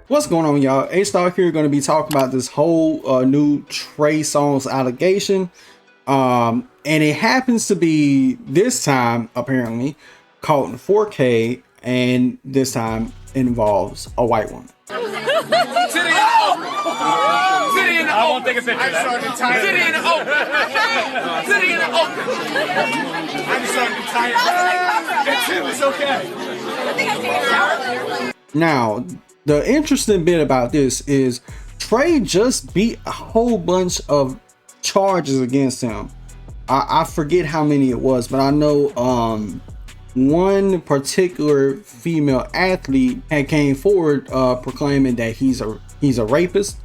What's going on, y'all? A-Star here, going to be talking about this whole new Trey Songz allegation. And it happens to be this time apparently caught in 4K, and this time involves a white woman. City in the I won't take a picture. City in the open. City in the open. I'm starting to be tired. It's okay. Now, the interesting bit about this is Trey just beat a whole bunch of charges against him. I forget how many it was, but I know one particular female athlete had came forward proclaiming that he's a rapist,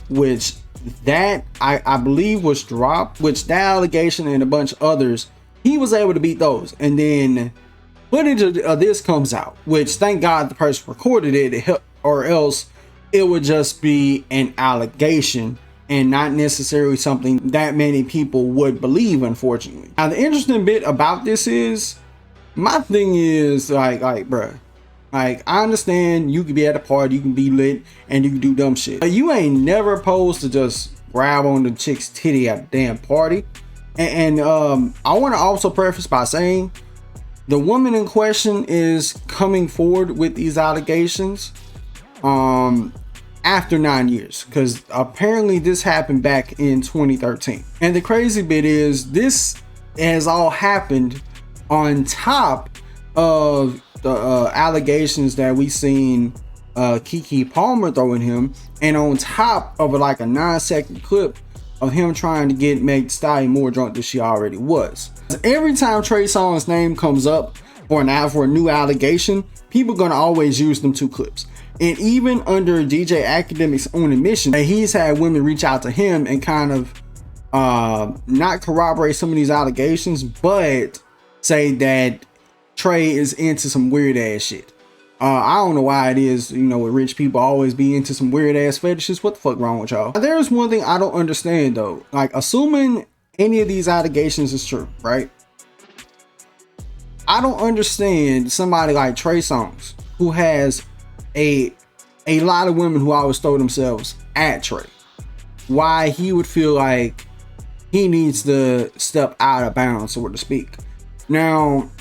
which that I believe was dropped, which that allegation and a bunch of others, he was able to beat those. And then footage of this comes out, which thank God the person recorded it, or else it would just be an allegation and not necessarily something that many people would believe, unfortunately. Now, the interesting bit about this is, my thing is like bruh, like, I understand you can be at a party, you can be lit, and you can do dumb shit, but you ain't never supposed to just grab on the chick's titty at a damn party. And I want to also preface by saying the woman in question is coming forward with these allegations after 9 years, because apparently this happened back in 2013. And the crazy bit is, this has all happened on top of the allegations that we seen Keke Palmer throwing him, and on top of like a 9-second clip of him trying to get Meg Thee Stallion more drunk than she already was. Every time Trey Songz' name comes up for a new allegation, people gonna always use them two clips. And even under DJ Academic's own admission, he's had women reach out to him and kind of not corroborate some of these allegations, but say that Trey is into some weird ass shit. I don't know why it is, you know, with rich people always be into some weird ass fetishes. What the fuck wrong with y'all? There's one thing I don't understand though. Like, assuming any of these allegations is true, right? I don't understand somebody like Trey Songz, who has a lot of women who always throw themselves at Trey, why he would feel like he needs to step out of bounds, so to speak. Now,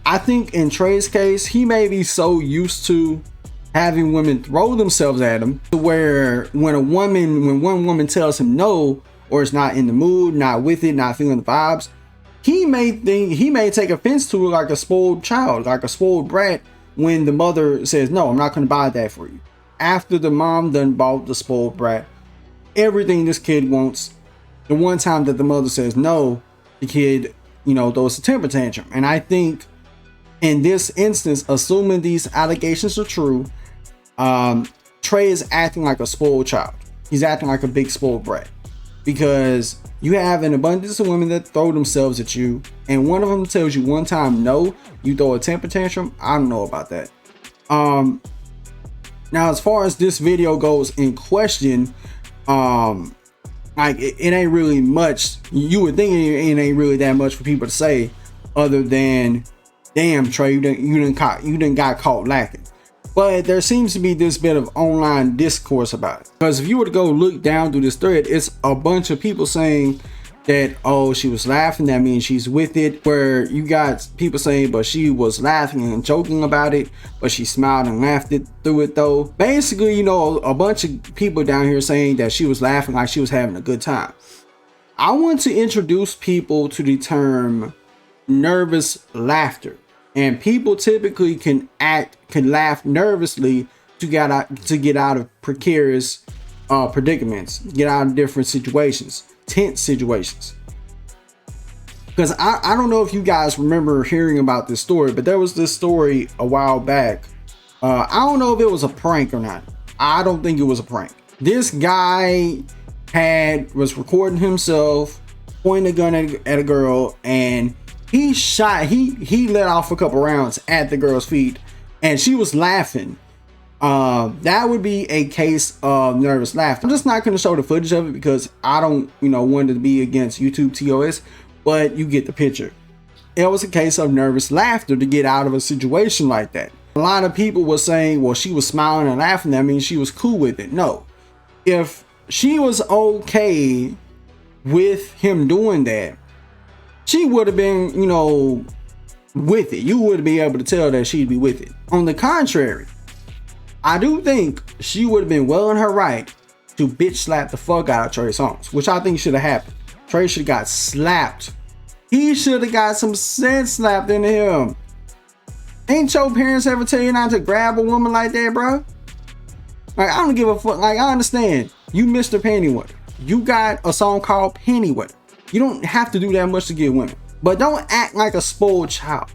I think in Trey's case, he may be so used to having women throw themselves at him to where when one woman tells him no, or is not in the mood, not with it, not feeling the vibes, he may take offense to it, like a spoiled child, like a spoiled brat, when the mother says, no, I'm not going to buy that for you. After the mom done bought the spoiled brat everything this kid wants, the one time that the mother says no, the kid, you know, throws a temper tantrum. And I think in this instance, assuming these allegations are true, Trey is acting like a spoiled child. He's acting like a big spoiled brat, because you have an abundance of women that throw themselves at you, and one of them tells you one time no, you throw a temper tantrum. I don't know about that. Now, as far as this video goes in question, like it ain't really much. You would think it ain't really that much for people to say, other than, damn, Trey, you didn't got caught lacking. But there seems to be this bit of online discourse about it, because if you were to go look down through this thread, it's a bunch of people saying that, oh, she was laughing, that means she's with it, where you got people saying, but she was laughing and joking about it, but she smiled and laughed through it though. Basically, you know, a bunch of people down here saying that she was laughing like she was having a good time. I want to introduce people to the term nervous laughter. And people typically can laugh nervously to get out of precarious predicaments, get out of different situations, tense situations. Because I don't know if you guys remember hearing about this story, but there was this story a while back. I don't know if it was a prank or not. I don't think it was a prank. This guy was recording himself pointing a gun at a girl, and he let off a couple rounds at the girl's feet, and she was laughing. That would be a case of nervous laughter. I'm just not going to show the footage of it because I don't, want to be against YouTube TOS, but you get the picture. It was a case of nervous laughter to get out of a situation like that. A lot of people were saying, well, she was smiling and laughing. That means she was cool with it. No. If she was okay with him doing that, she would have been, you know, with it. You would be able to tell that she'd be with it. On the contrary, I do think she would have been well in her right to bitch slap the fuck out of Trey Songz, which I think should have happened. Trey should have got slapped. He should have got some sense slapped into him. Ain't your parents ever tell you not to grab a woman like that, bro? Like, I don't give a fuck. Like, I understand. You Mr. Pennyweather. You got a song called Pennyweather. You don't have to do that much to get women. But don't act like a spoiled child.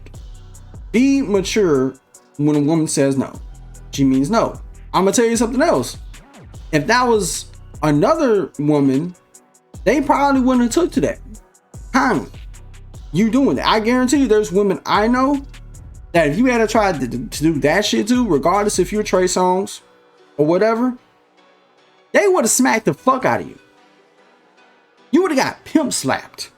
Be mature when a woman says no. She means no. I'm gonna tell you something else. If that was another woman, they probably wouldn't have took to that. Kindly. You doing that. I guarantee you there's women I know that if you had to try to do that shit too, regardless if you're Trey Songz or whatever, they would have smacked the fuck out of you. You would have got pimp slapped.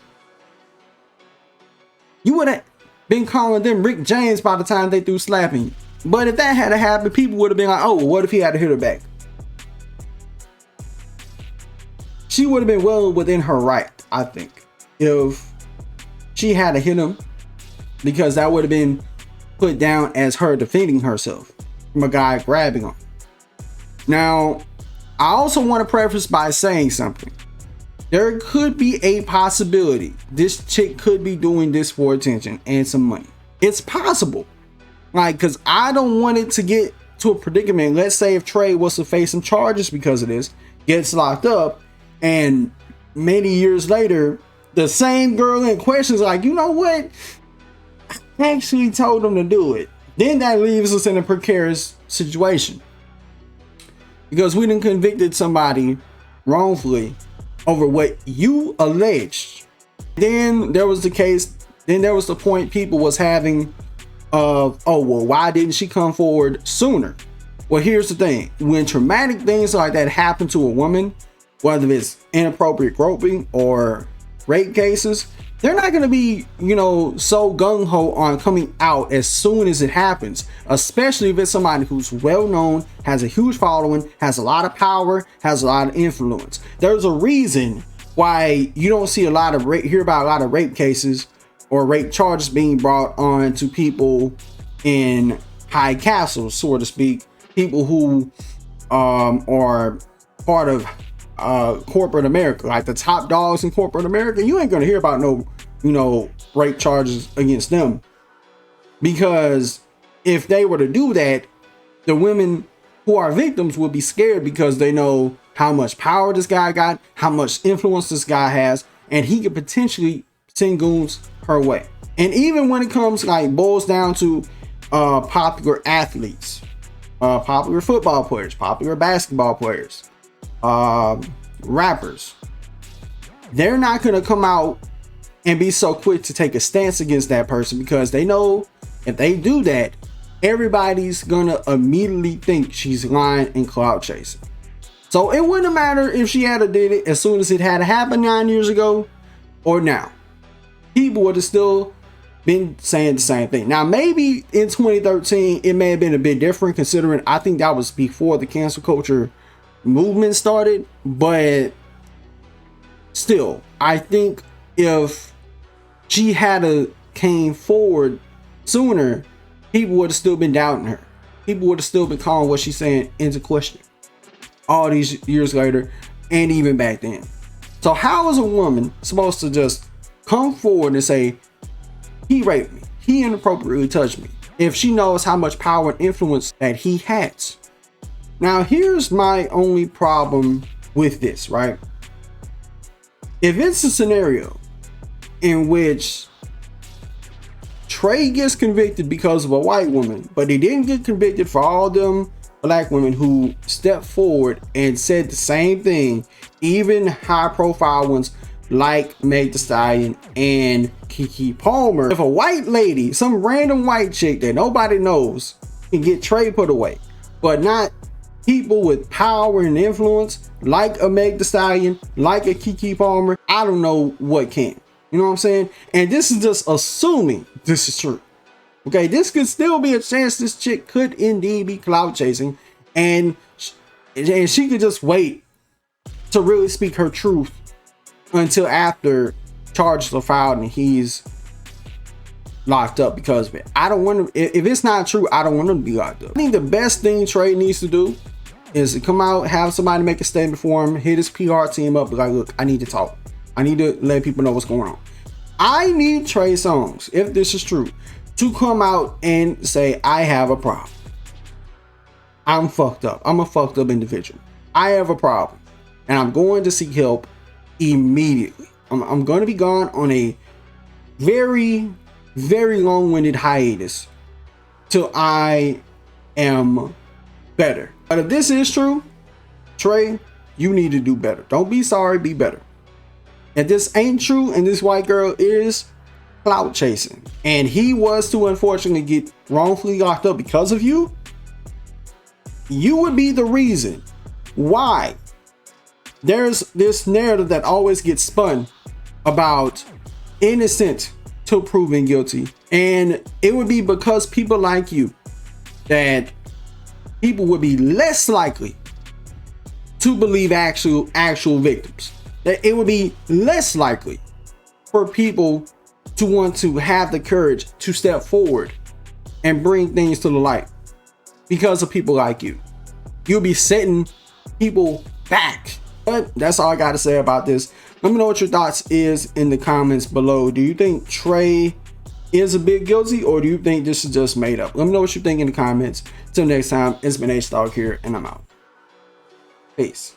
You would have been calling them Rick James by the time they threw slapping you. But if that had to happen, people would have been like, oh, well, what if he had to hit her back? She would have been well within her right, I think, if she had to hit him, because that would have been put down as her defending herself from a guy grabbing her. Now, I also want to preface by saying something. There could be a possibility this chick could be doing this for attention and some money. It's possible. Like, because I don't want it to get to a predicament. Let's say if Trey was to face some charges because of this, gets locked up, and many years later, the same girl in question is like, you know what? I actually told him to do it. Then that leaves us in a precarious situation. Because we done convicted somebody wrongfully over what you alleged. Then there was the case, then there was the point people was having of, oh, well, why didn't she come forward sooner? Well, here's the thing. When traumatic things like that happen to a woman, whether it's inappropriate groping or rape cases, they're not going to be, you know, so gung-ho on coming out as soon as it happens, especially if it's somebody who's well-known, has a huge following, has a lot of power, has a lot of influence. There's a reason why you don't see a lot of hear about a lot of rape cases or rape charges being brought on to people in high castles, so to speak, people who are part of corporate America, like the top dogs in corporate America. You ain't gonna hear about no, you know, rape charges against them, because if they were to do that, the women who are victims will be scared because they know how much power this guy got, how much influence this guy has, and he could potentially send goons her way. And even when it comes, like, boils down to popular athletes, popular football players, popular basketball players, rappers, they're not going to come out and be so quick to take a stance against that person, because they know if they do that, everybody's going to immediately think she's lying and clout chasing. So it wouldn't matter if she had did it as soon as it had happened 9 years ago or now. People would have still been saying the same thing. Now, maybe in 2013, it may have been a bit different, considering I think that was before the cancel culture movement started. But still, I think if she had came forward sooner, people would have still been doubting her. People would have still been calling what she's saying into question all these years later, and even back then. So how is a woman supposed to just come forward and say, he raped me, he inappropriately touched me, if she knows how much power and influence that he has? Now, here's my only problem with this, right? If it's a scenario in which Trey gets convicted because of a white woman, but he didn't get convicted for all them black women who stepped forward and said the same thing, even high profile ones like Meg Thee Stallion and Keke Palmer. If a white lady, some random white chick that nobody knows, can get Trey put away, but not people with power and influence like a Meg Thee Stallion, like a Keke Palmer, I don't know what can. You know what I'm saying? And this is just assuming this is true. Okay, this could still be a chance this chick could indeed be clout chasing, and she could just wait to really speak her truth until after charges are filed and he's locked up because of it. I don't want to, if it's not true, I don't want him to be locked up. I think the best thing Trey needs to do is to come out, have somebody make a statement for him, hit his PR team up, be like, look, I need to talk. I need to let people know what's going on. I need Trey Songz, if this is true, to come out and say, I have a problem. I'm fucked up. I'm a fucked up individual. I have a problem and I'm going to seek help immediately. I'm going to be gone on a very, very long-winded hiatus till I am better. But if this is true, Trey, you need to do better. Don't be sorry, be better. If this ain't true and this white girl is clout chasing and he was to unfortunately get wrongfully locked up because of you, you would be the reason why there's this narrative that always gets spun about innocent till proven guilty. And it would be because people like you that people would be less likely to believe actual victims. That it would be less likely for people to want to have the courage to step forward and bring things to the light because of people like you. You'll be setting people back. But that's all I got to say about this. Let me know what your thoughts is in the comments below. Do you think Trey is a bit guilty, or do you think this is just made up? Let me know what you think in the comments. Till next time, it's been H-Dog here, and I'm out. Peace.